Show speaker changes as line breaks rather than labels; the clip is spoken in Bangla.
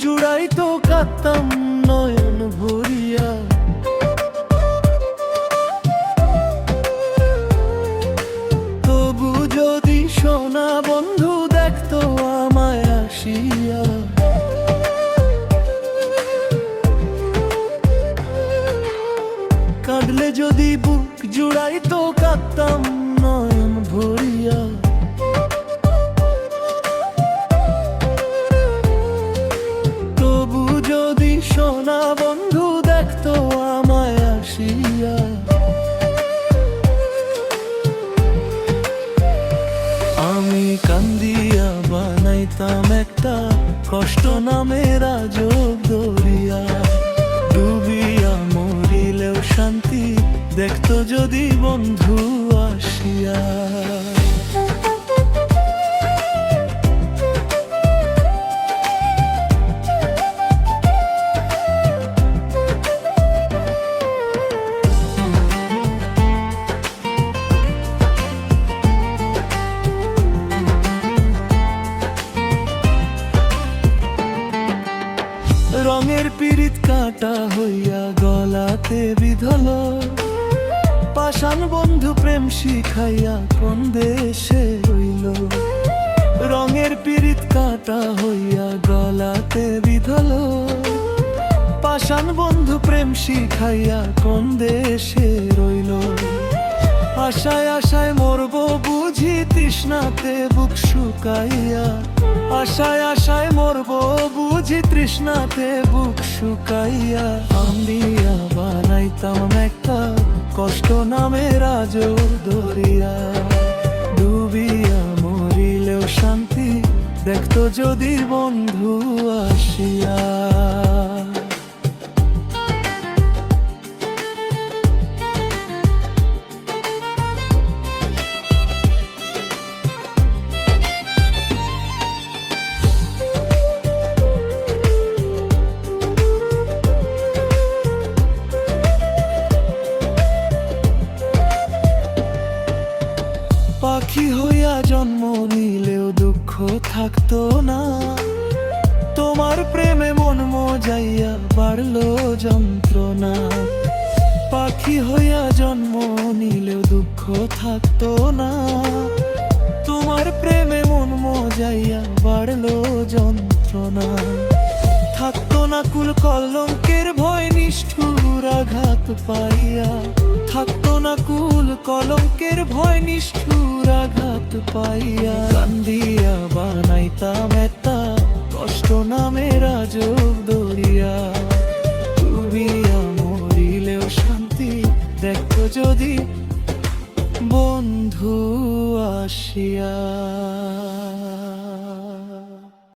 জুড়াইতো কাঁদতাম নয়ন ভরিয়া। তবু যদি সোনা বন্ধু দেখতো আমায় আসিয়া, কাঁদলে যদি বুক জুড়াইতো কাঁদতাম নয়ন ভরিয়া। তবু যদি সোনা বন্ধু দেখতো আমায় আসিয়া, আমি কান্দিয়া বানাইতাম একটা কষ্ট নামের আজব দরিয়া। ডুবিয়া মরিলেও শান্তি দেখতো যদি বন্ধু আসিয়া। রঙের পিরিত কাটা হইয়া গলাতে বিধল, পাষাণ বন্ধু প্রেম শিখাইয়া কোন দেশে রইল। রঙের পিরিত কাটা হইয়া গলাতে বিধল, পাষাণ বন্ধু প্রেম শিখাইয়া কোন দেশে রইল। আশায় আশায় মরবো বুঝি তৃষ্ণাতে বুক শুকাইয়া। আশায় আশায় মরবো বুঝি তৃষ্ণাতে বুক শুকাইয়া। আমিয়া বানাইতাম একটা কষ্ট নামের আজব দরিয়া। ডুবিয়া মরিলেও শান্তি দেখতো যদি বন্ধু আসিয়া। পাখি হইয়া জন্ম নিলেও দুঃখ থাকতো না, তোমার প্রেমে মন মজাইয়া বাড়লো যন্ত্রণা। পাখি হইয়া জন্ম নিলেও দুঃখ থাকতো না, তোমার প্রেমে মন মজাইয়া বাড়লো যন্ত্রণা। থাকতো না কুল কলঙ্কের ভয় নিষ্ঠুর আঘাত পাইয়া। থাকতো না কুল কলঙ্কের ভয় নিষ্ঠুর আঘাত পাইয়া। কান্দিয়া বানাইতাম একটা কষ্ট নামের আজব দরিয়া। ডুবিয়া মরিলেও শান্তি দেখতো যদি বন্ধু আসিয়া।